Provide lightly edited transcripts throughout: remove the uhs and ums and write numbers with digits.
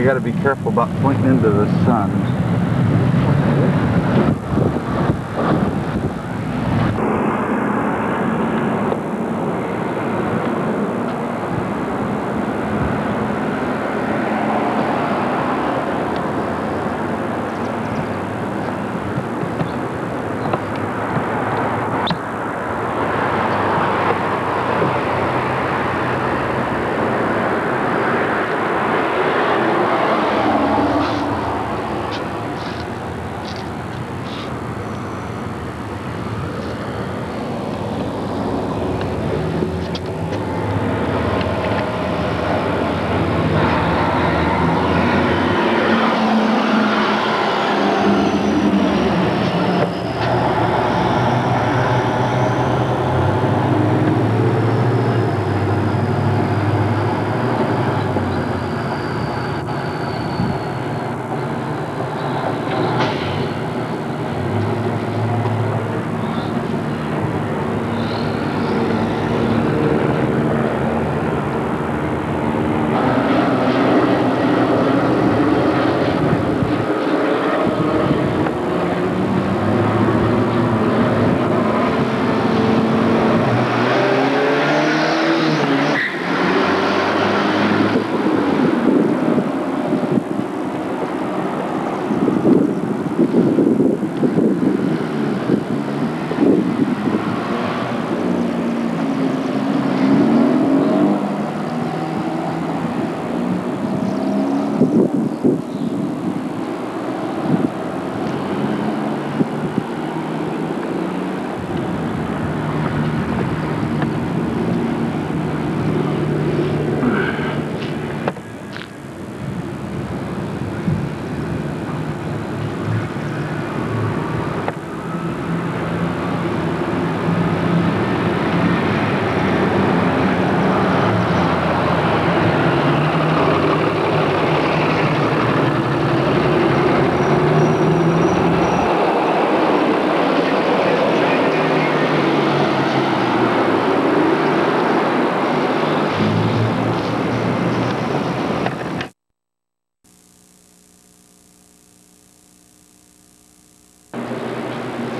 you got to be careful about pointing into the sun.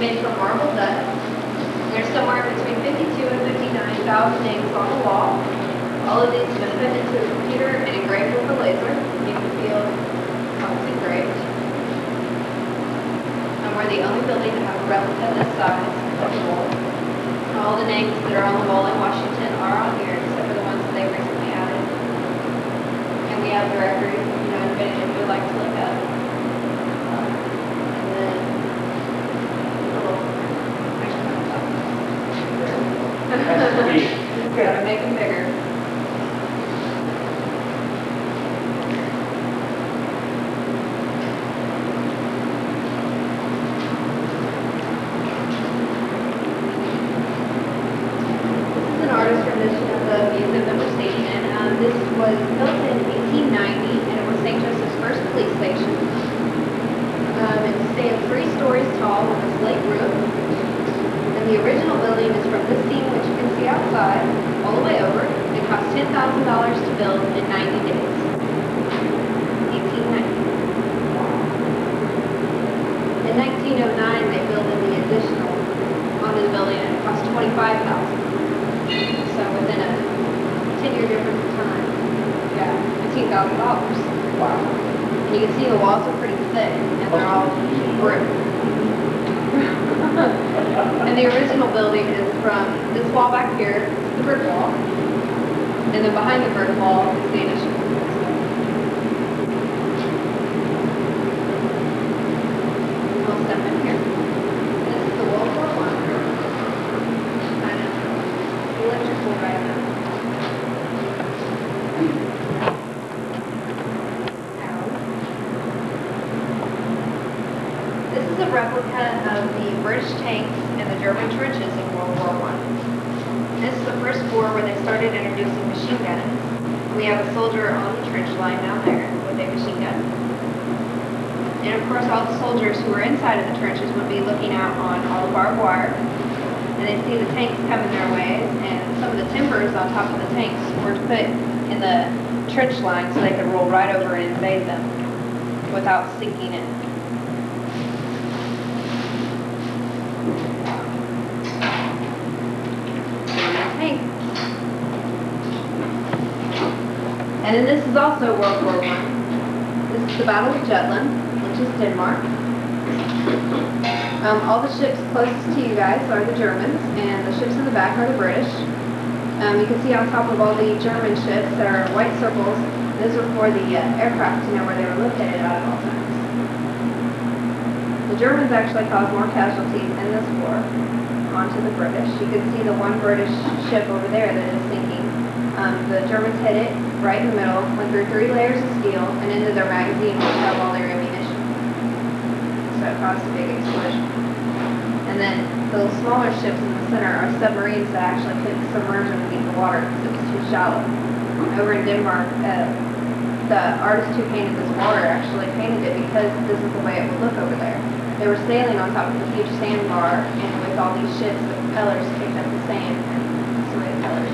Made from marble dust. There's somewhere between 52 and 59,000 names on the wall. All of these have been put into a computer and engraved with a laser. You can feel how it's engraved. And we're the only building to have a replica this size of the wall. All the names that are on the wall in Washington are on here, except for the ones that they recently added. And we have directories, if anybody would like to look up. And then gotta make them bigger. This is an artist rendition of the museum that we're staying in. This was built in 1890 and it was St. Joseph's first police station. It stands 3 stories tall with a slate roof. And the original building is from this scene, which you can see outside, all the way over. It cost $10,000 to build in 90 days. 1890. In 1909, they built in the additional onto the building, and it cost $25,000. So within a 10-year difference of time, yeah, $15,000. Wow. And you can see the walls are pretty thick, and they're all brick. And the original building is from this wall back here, the brick wall, and then behind the brick wall is the initial. We'll step in here. This is the World War I. Kind of electrical right now. This is a replica of the British tanks and the German trenches in World War I. This is the first war where they started introducing machine guns. We have a soldier on the trench line down there with a machine gun. And of course all the soldiers who were inside of the trenches would be looking out on all the barbed wire. And they'd see the tanks coming their way, and some of the timbers on top of the tanks were put in the trench line so they could roll right over and invade them without sinking in. Okay. And then this is also World War I. This is the Battle of Jutland, which is Denmark. All the ships closest to you guys are the Germans, and the ships in the back are the British. You can see on top of all the German ships there are white circles. Those are for the aircraft to know where they were located at all times. The Germans actually caused more casualties in this war onto the British. You can see the one British ship over there that is sinking. The Germans hit it right in the middle, went through 3 layers of steel, and into their magazine which held all their ammunition. So it caused a big explosion. And then the smaller ships in the center are submarines that actually couldn't submerge underneath the water because it was too shallow. Over in Denmark, the artist who painted this water actually painted it because this is the way it would look over there. They were sailing on top of a huge sandbar, and with all these ships, the propellers kicked up the sand, and that's the way the color is.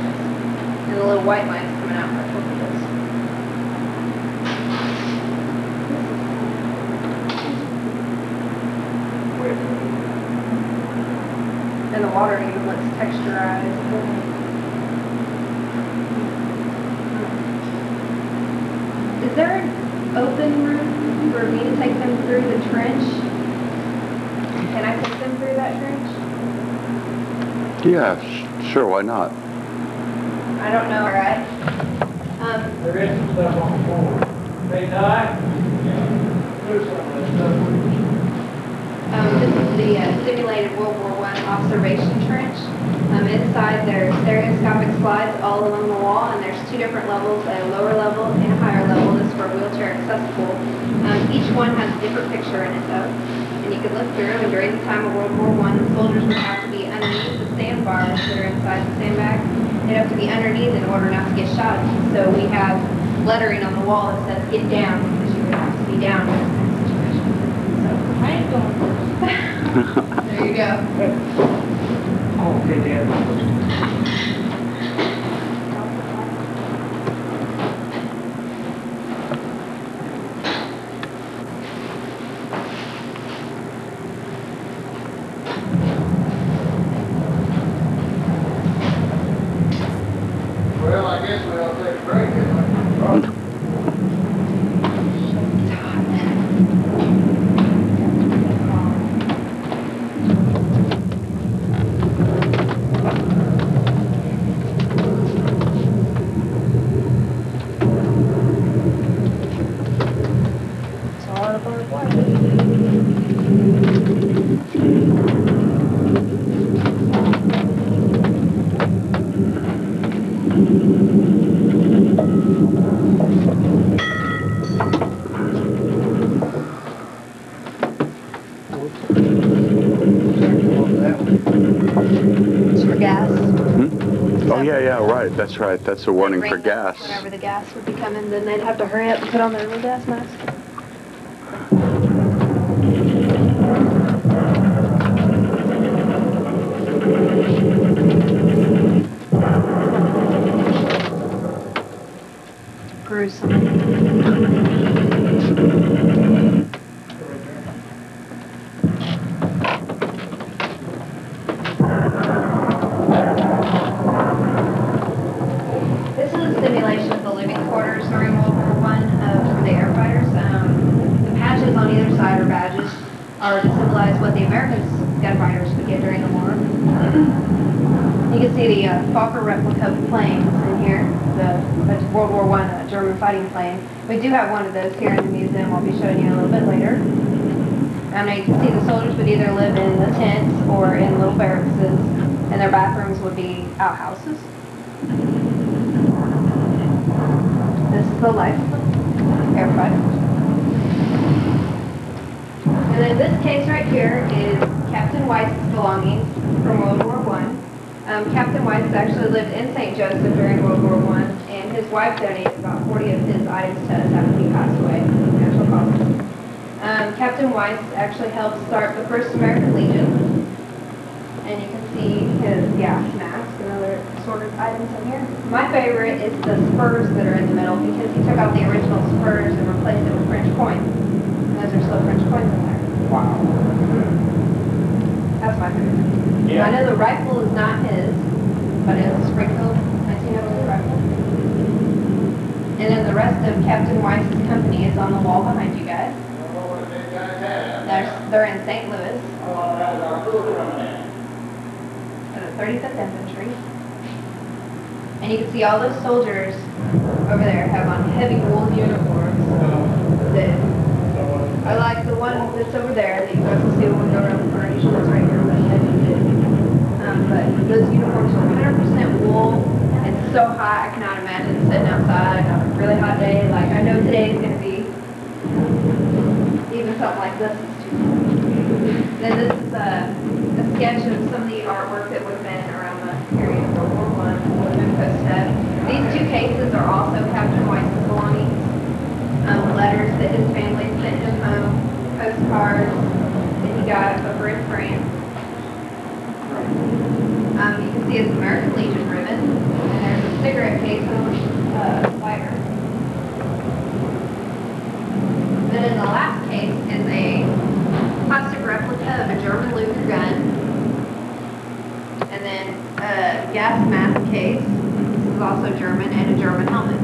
And the little white lines coming out are torpedoes. And the water even looks texturized. Is there an open room for me to take them through the trench? Can I take them through that trench? Yeah, sure, why not? I don't know, right? There is some stuff on the floor. They die? There's some of that stuff. This is the simulated World War I observation trench. Inside there's stereoscopic slides all along the wall, and there's 2 different levels, a lower level and a higher level. This is for wheelchair accessible. Each one has a different picture in it though, and you can look through them. And during the time of World War I, the soldiers would have to be underneath the sandbars that are inside the sandbag. They'd have to be underneath in order not to get shot. So we have lettering on the wall that says "Get down," because you would have to be down in this kind of situation. So I ain't going first. There you go. Okay, Dad. Well, I guess we'll take a break. It's for gas. Oh, yeah, right. That's right. That's a warning for gas. Whenever the gas would be coming, then they'd have to hurry up and put on their real gas mask. Gruesome. Are to symbolize what the American gunfighters would get during the war. You can see the Fokker replica planes in here, the World War I German fighting plane. We do have one of those here in the museum. I'll be showing you a little bit later. Now you can see the soldiers would either live in the tents or in little barracks, and their bathrooms would be outhouses. This is the life of an air fighter. And then this case right here is Captain White's belongings from World War I. Captain White actually lived in St. Joseph during World War I, and his wife donated about 40 of his items to us after he passed away from natural causes. Captain White actually helped start the first American Legion, and you can see his gas mask and other other sort of items in here. My favorite is the spurs that are in the middle because he took out the original spurs and replaced it with French coins. And those are still French coins in there. Wow. That's my favorite. Yeah. I know the rifle is not his, but it is a Springfield 1908 rifle. And then the rest of Captain Weiss's company is on the wall behind you guys. They're in St. Louis. For the 35th Infantry. And you can see all those soldiers over there have on heavy wool uniforms. That I like the one that's over there that you guys will see when we go around the front. Usually it's right here, but those uniforms are 100% wool. It's so hot, I cannot imagine sitting outside on a really hot day. Like, I know today is going to be, even something like this is too cold. Then this is a sketch of some of the artwork that would have been around the period of World War I, would have been posted. These two cases are also Captain Weiss's belongings. Letters that his family sent him home, postcards that he got over in France. You can see his American Legion ribbon, and there's a cigarette case on the lighter. Then in the last case is a plastic replica of a German Luger gun, and then a gas mask case. This is also German, and a German helmet.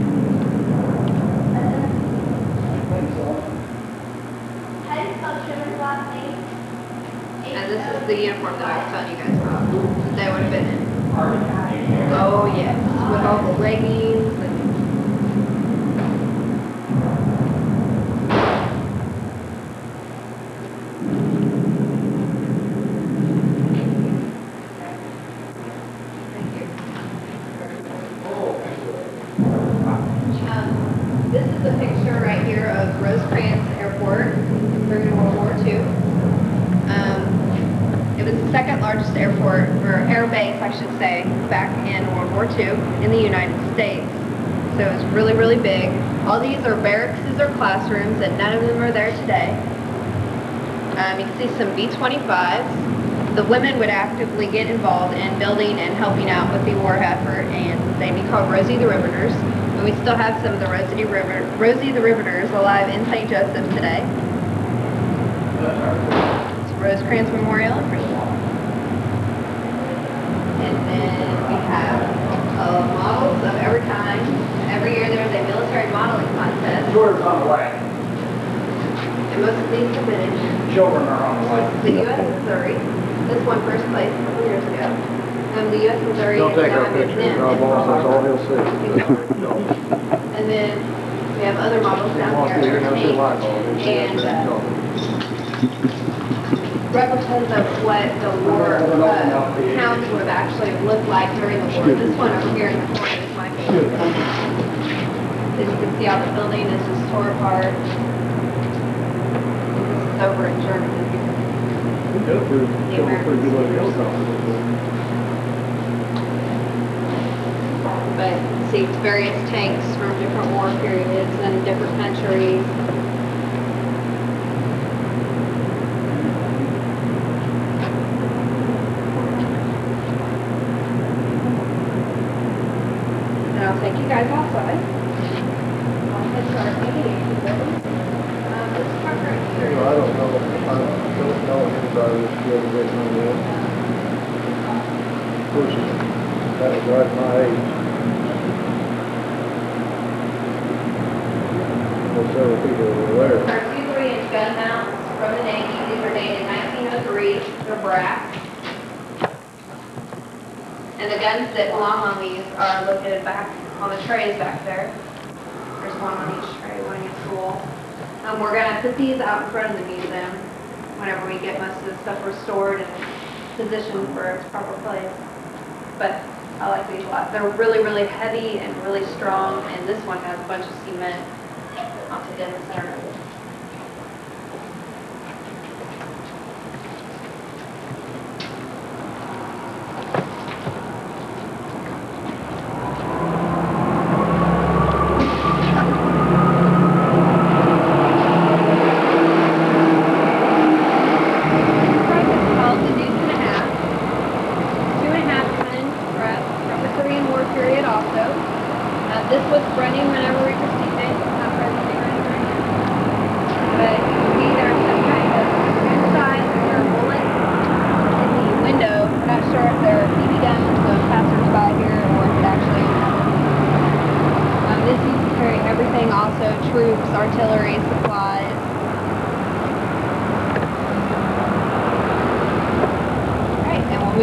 And this is the uniform that I was telling you guys about, that they would have been in. Oh yes, with all the leggings and this is a picture right here of Rosecrans Airport during World War II. It was the second largest airport, or air base, I should say, back in World War II in the United States. So it was really, really big. All these are barracks or classrooms, and none of them are there today. You can see some B-25s. The women would actively get involved in building and helping out with the war effort, and they'd be called Rosie the Riveters. And we still have some of the Rosie the Riveters alive in St. Joseph today. Rosecrans Memorial in Bristol. And then we have models of every kind. Every year there's a military modeling contest. Yours on the way. And most of these are British. Children are on the way. The U.S. Missouri. This won first place a couple years ago. The U.S. Missouri. Don't take our picture. Our boss, that's all he'll see. And then we have other models down here. And replicas of what the war towns would have actually looked like during the war. This one over here in the corner is my favorite. As you can see how the building is just tore apart. This is over in Germany. But see, it's various tanks from different war periods and different countries. I'll take you guys outside. I'll head to our meeting. This truck right here. I don't know anybody that's good at on that. Of course, that was right my age. Well, several people were there. Our 2 3-inch gun mounts from the Navy. These are dated 1903. They're brass. And the guns that belong on these are located back on the trays back there. There's one on each tray, one against the wall. We're going to put these out in front of the museum whenever we get most of this stuff restored and positioned for its proper place. But I like these a lot. They're really, really heavy and really strong, and this one has a bunch of cement mounted in the center of it.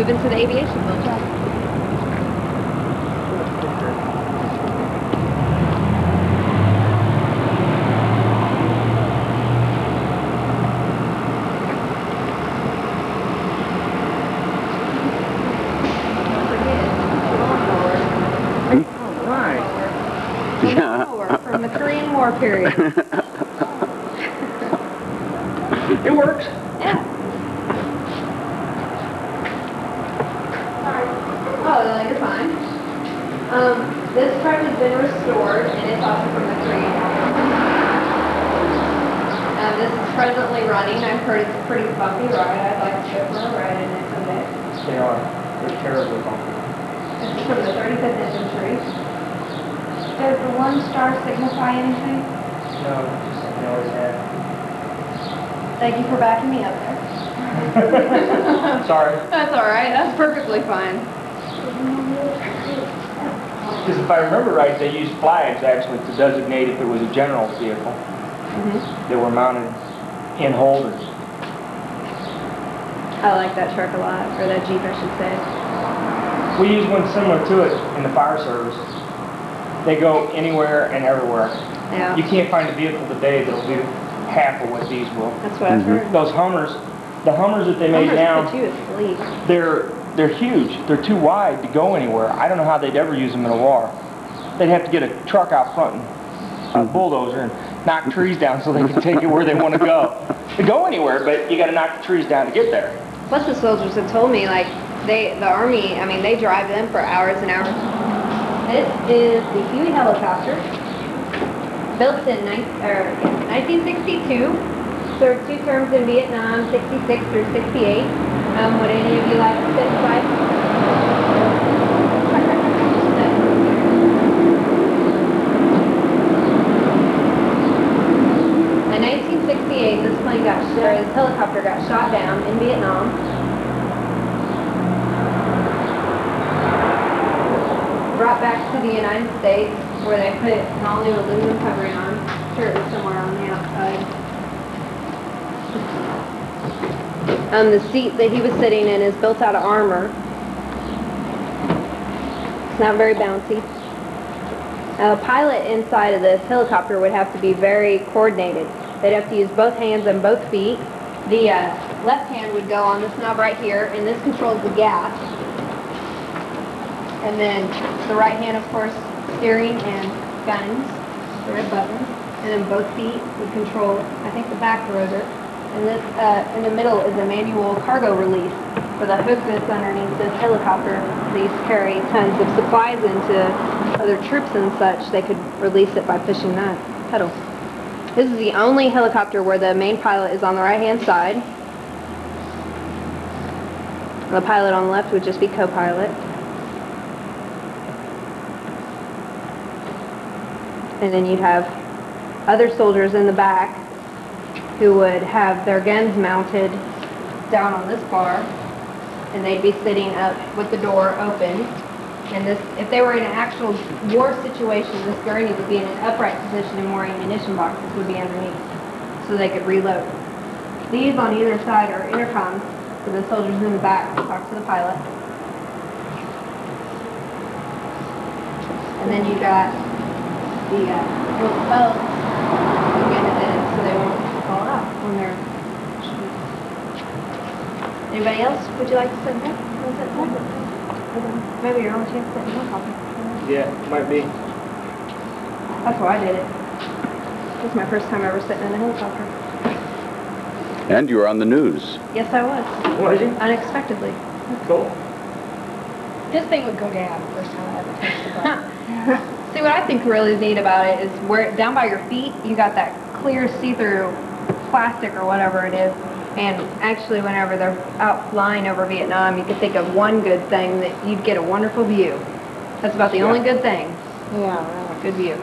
move into the aviation field. From the Korean War period. It works. Yeah. Sorry. Oh, no, you're fine. This truck has been restored, and it's also from the Korean War. This is presently running. I've heard it's a pretty bumpy ride. I'd like to go for a ride in it someday. They are. They're terribly bumpy. This is from the 35th infantry. Does the 1 star signify anything? No, just something I always had. Thank you for backing me up there. Sorry. That's all right. That's perfectly fine. Because if I remember right, they used flags actually to designate if it was a general's vehicle. They were mounted in holders. I like that truck a lot, or that Jeep, I should say. We use one similar to it in the fire service. They go anywhere and everywhere. Yeah. You can't find a vehicle today that'll do half of what these will. That's what I've heard. Those Hummers, the Hummers that they made now, put you asleep. they're huge. They're too wide to go anywhere. I don't know how they'd ever use them in a war. They'd have to get a truck out front and a bulldozer and knock trees down so they can take it where they want to go. To go anywhere, but you got to knock the trees down to get there. Plus the soldiers have told me, like, the Army, I mean, they drive them for hours and hours. This is the Huey helicopter, built in 1962, served 2 terms in Vietnam, 66 through 68. Would any of you like to sit inside? In 1968, this helicopter got shot down in Vietnam. Brought back to the United States, where they put an all-new aluminum covering on. I'm sure it was somewhere on the outside. The seat that he was sitting in is built out of armor. It's not very bouncy. A pilot inside of this helicopter would have to be very coordinated. They'd have to use both hands and both feet. The left hand would go on this knob right here, and this controls the gas. And then the right hand, of course, steering and guns, the red button. And then both feet would control, I think, the back rotor. And this, in the middle is a manual cargo release for the hook that's underneath this helicopter. These carry tons of supplies into other troops and such. They could release it by pushing that pedal. This is the only helicopter where the main pilot is on the right-hand side. The pilot on the left would just be co-pilot. And then you'd have other soldiers in the back who would have their guns mounted down on this bar, and they'd be sitting up with the door open. And this, if they were in an actual war situation, this gurney would be in an upright position and more ammunition boxes would be underneath, so they could reload. These on either side are intercoms for the soldiers in the back to talk to the pilot. And then you got the little belts to get it in so they won't fall out when they're shooting. Anybody else? Would you like to sit in there? Maybe your own chance to sit in the helicopter. Yeah, might be. That's why I did it. This was my first time ever sitting in a helicopter. And you were on the news. Yes, I was. Was you? Unexpectedly. Cool. This thing would go down the first time I ever touched the button. See, what I think really neat about it is where down by your feet, you got that clear see-through plastic or whatever it is. And actually, whenever they're out flying over Vietnam, you could think of one good thing, that you'd get a wonderful view. That's about the only good thing. Yeah, really. Good view.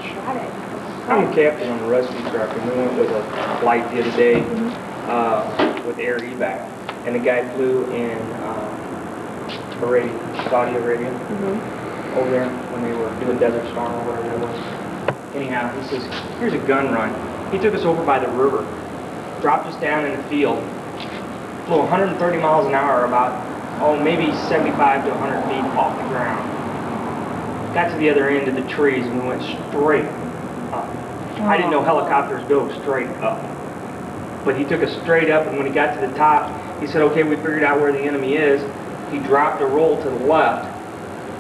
Shot it. I'm a captain on a rescue truck, and we went with a flight the other day with Air Evac, and the guy flew in Saudi Arabia over there when they were doing Desert Storm or whatever it was. Anyhow, he says, here's a gun run. He took us over by the river, dropped us down in the field, flew 130 miles an hour, about, maybe 75 to 100 feet off the ground. Got to the other end of the trees and we went straight up. I didn't know helicopters go straight up. But he took us straight up, and when he got to the top, he said, okay, we figured out where the enemy is. He dropped a roll to the left,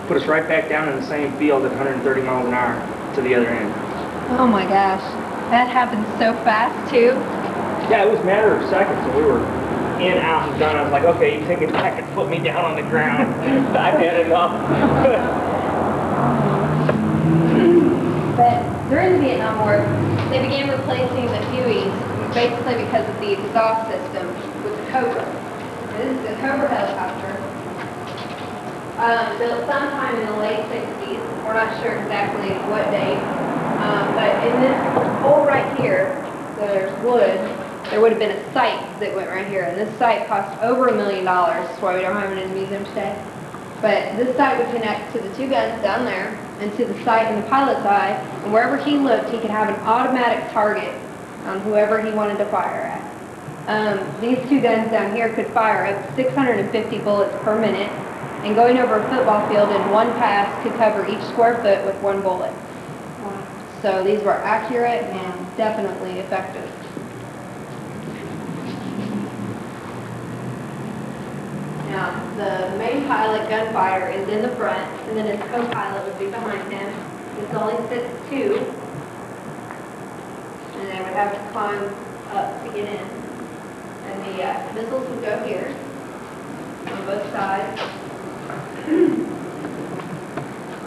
put us right back down in the same field at 130 miles an hour to the other end. Oh my gosh. That happened so fast too. Yeah, it was a matter of seconds, and we were in, out, and done. I was like, okay, you take it back and put me down on the ground. I've had enough. But during the Vietnam War, they began replacing the Hueys basically because of the exhaust system with the Cobra. This is the Cobra helicopter. Built sometime in the late 60s. We're not sure exactly what date. But in this hole right here, so there's wood, there would have been a sight that went right here. And this sight cost over $1 million. That's why we don't have it in the museum today. But this sight would connect to the two guns down there and to the sight in the pilot's eye. And wherever he looked, he could have an automatic target on whoever he wanted to fire at. These two guns down here could fire up to 650 bullets per minute, and going over a football field in one pass could cover each square foot with one bullet. So these were accurate and definitely effective. Now, the main pilot gunfighter is in the front, and then his co-pilot would be behind him. This only sits two. And they would have to climb up to get in. And the missiles would go here on both sides.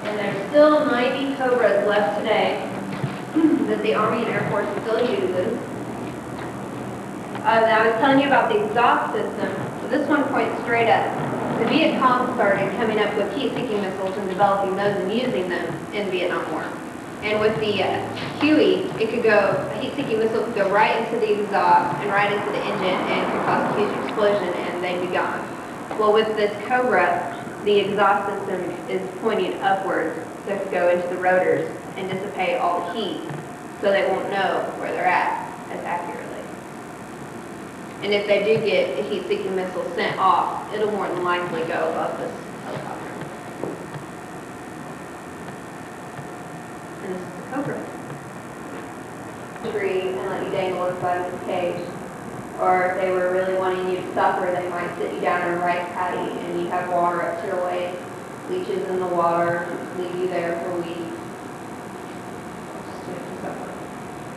And there's still 90 Cobras left today that the Army and Air Force still uses. Now I was telling you about the exhaust system. So this one points straight up. The Viet Cong started coming up with heat-seeking missiles and developing those and using them in the Vietnam War. And with the Huey, a heat-seeking missile could go right into the exhaust and right into the engine and could cause a huge explosion and they'd be gone. Well, with this Cobra, the exhaust system is pointing upwards so it could go into the rotors and dissipate all the heat so they won't know where they're at as accurately. And if they do get a heat-seeking missile sent off, it'll more than likely go above this helicopter. And this is the Cobra. Tree and let you dangle inside of this cage. Or if they were really wanting you to suffer, they might sit you down in a rice paddy and you have water up to your waist, leeches in the water, leave you there for weeks. Just to make you suffer.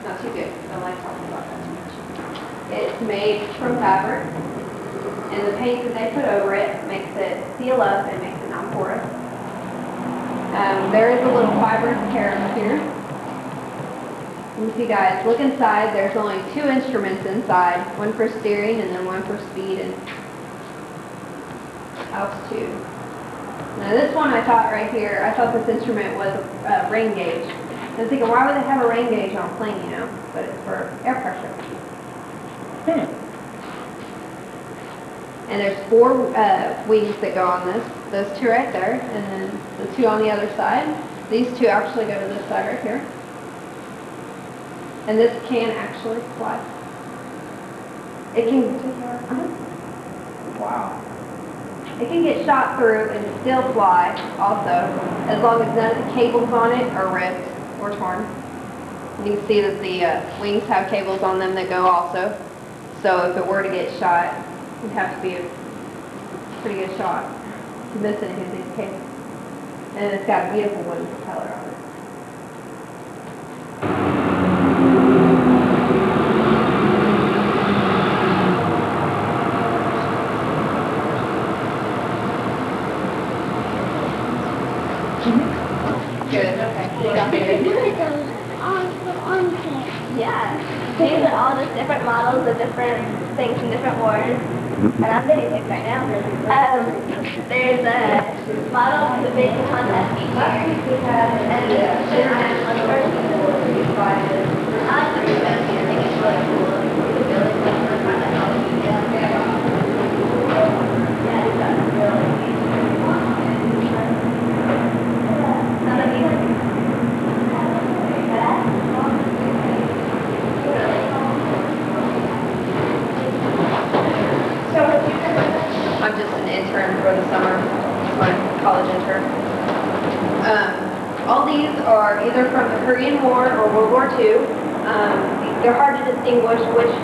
Not too good. I don't like talking about that too much. It's made from fabric, and the paint that they put over it makes it seal up and makes it non-porous. There is a little fibrous carob here. You see, guys, look inside. There's only two instruments inside, one for steering and then one for speed and altitude. Now this one I thought right here, I thought this instrument was a rain gauge. I was thinking, why would they have a rain gauge on a plane, you know? But it's for air pressure. And there's four wings that go on this. Those two right there, and then the two on the other side. These two actually go to this side right here. And this can actually fly. It can, wow. It can get shot through and still fly also, as long as none of the cables on it are ripped or torn. You can see that the wings have cables on them that go also. So if it were to get shot, it would have to be a pretty good shot to miss any of these cables. And it's got a beautiful wooden propeller on it. Good, okay. Yeah, these are all just different models of different things from different wars, and I'm videotaping right now. There's a model for the big contest each year, and it's international first. I like the rebuilding, I think it's really cool. The building was for contest all the details. Yeah, it's got really some of these. So are either from the Korean War or World War II. They're hard to distinguish which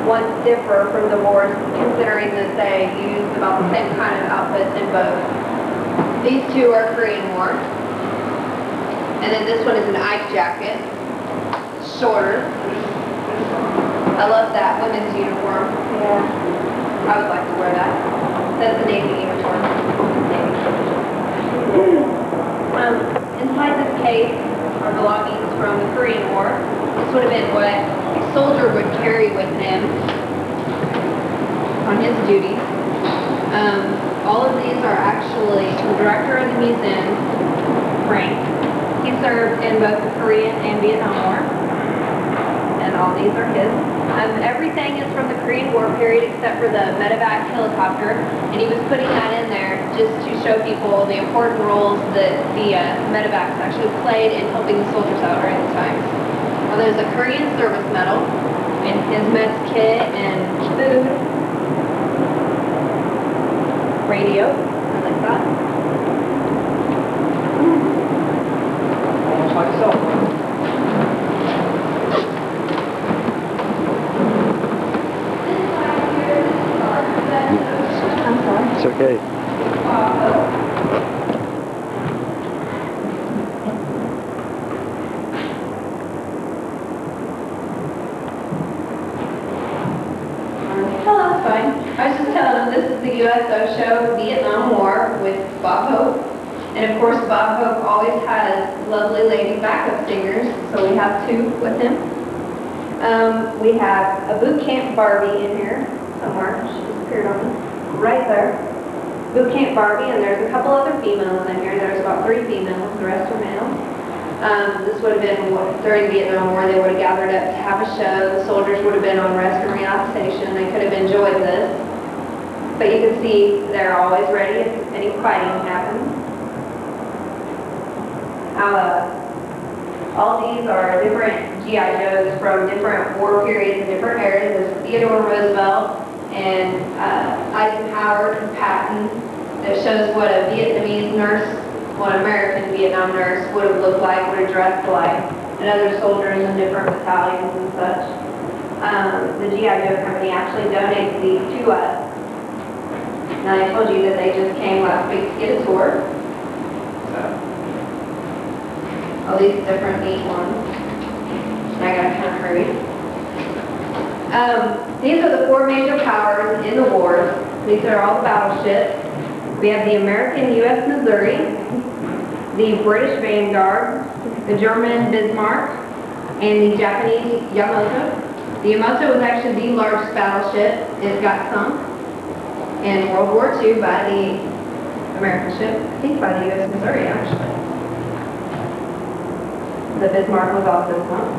ones differ from the wars, considering that they use about the same kind of outfits in both. These two are Korean War. And then this one is an Ike jacket, shorter. I love that women's uniform. Yeah. I would like to wear that. That's the Navy uniform. Inside this case are belongings from the Korean War. This would have been what a soldier would carry with him on his duty. All of these are actually the director of the museum, Frank. He served in both the Korean and Vietnam War. And all these are his. Everything is from the Korean War period except for the medevac helicopter, and he was putting that in there just to show people the important roles that the medevacs actually played in helping the soldiers out during the times. Well, there's a Korean service medal, and his mess kit and food, radio, I like that. Almost like a cell phone. It's okay. Oh, that's fine. I was just telling them this is the USO show, Vietnam War, with Bob Hope. And of course, Bob Hope always has lovely lady backup singers, so we have two with him. We have a boot camp Barbie in here somewhere. She disappeared on me. Right there. Boot camp Barbie, and there's a couple other females in here. There's about 3 females, the rest are males. This would have been during the Vietnam War. They would have gathered up to have a show. The soldiers would have been on rest and relaxation. They could have enjoyed this. But you can see they're always ready if any fighting happens. All these are different G.I. Joes from different war periods and different eras. There's Theodore Roosevelt and Eisenhower and Patton. That shows what a Vietnamese nurse, what an American Vietnam nurse would have looked like, would have dressed like, and other soldiers in different battalions and such. The G.I. Joe company actually donates these to us. Now I told you that they just came last week to get a tour. All these different neat ones. I gotta kind of hurry. These are the 4 major powers in the war. These are all the battleships. We have the American U.S. Missouri, the British Vanguard, the German Bismarck, and the Japanese Yamato. The Yamato was actually the largest battleship. It got sunk in World War II by the American ship, I think by the U.S. Missouri actually. The Bismarck was also sunk.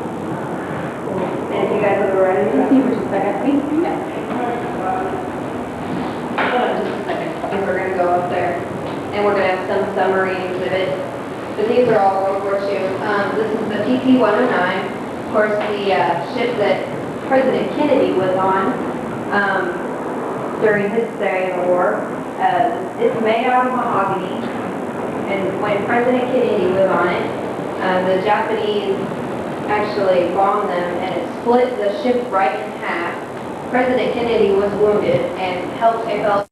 And if you guys are ready, just a second, please. Hold on just a second, because we're going to go up there. And we're going to have some summary exhibit. But these are all World War II. This is the PT-109. Of course, the ship that President Kennedy was on during his stay in the war. It's made out of mahogany. And when President Kennedy was on it, the Japanese actually bombed them, and it split the ship right in half. President Kennedy was wounded and helped take off.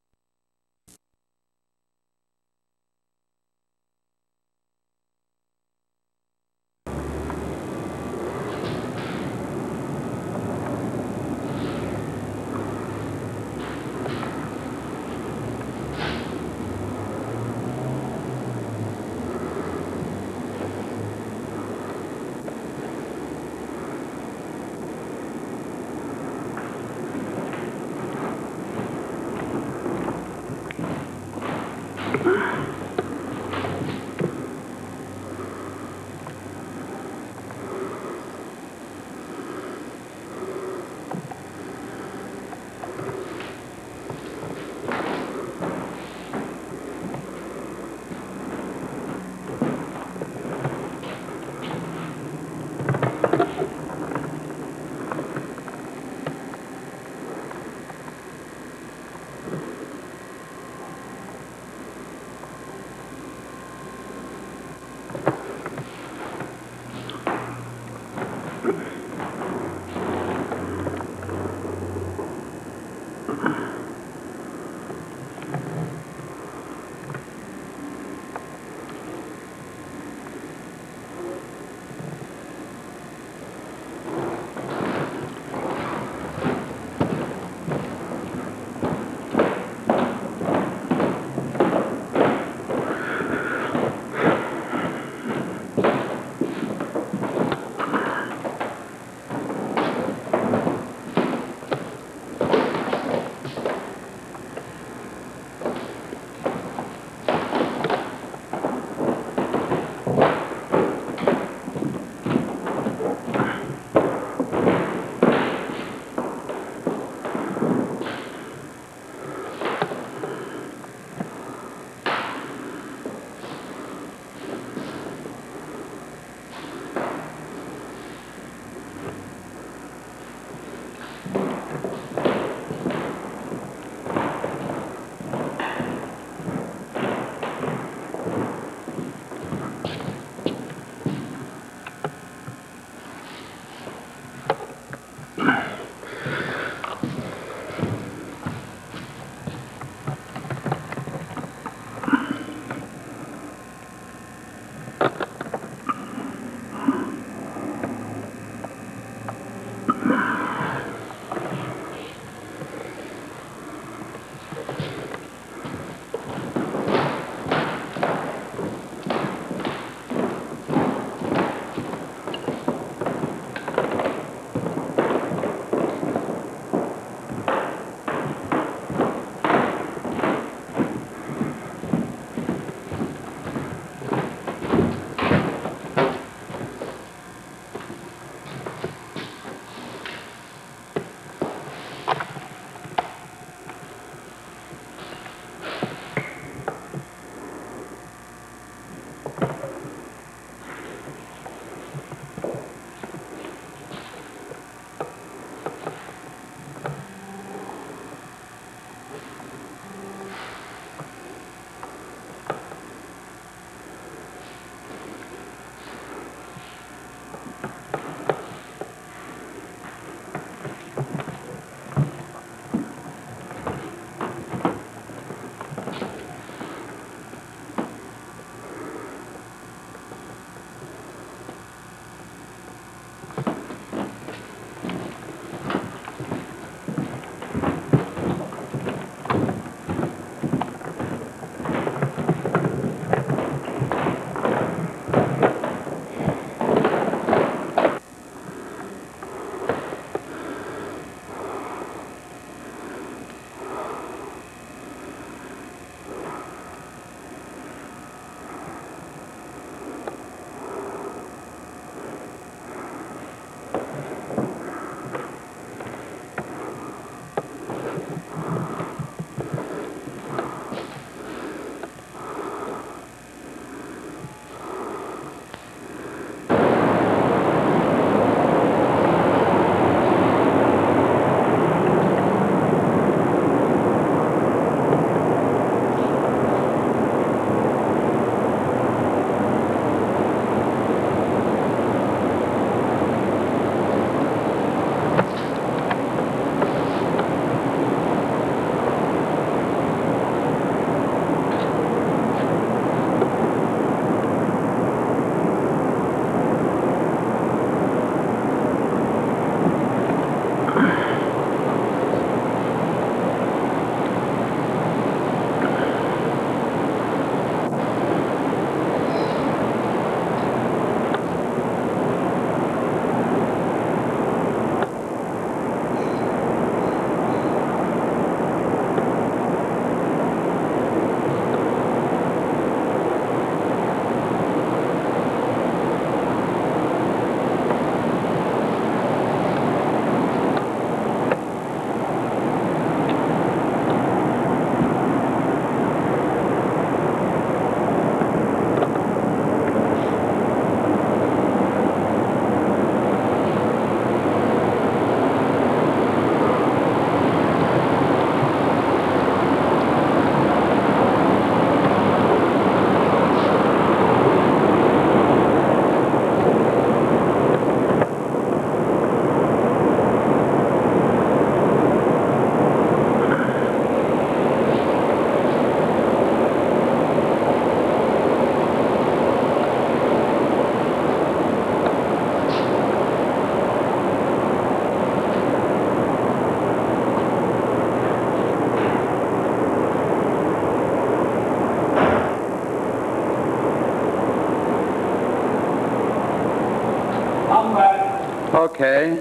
Okay.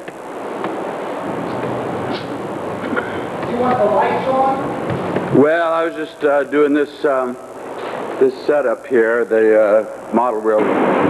You want the lights on? Well, I was just doing this this setup here, the model railroad.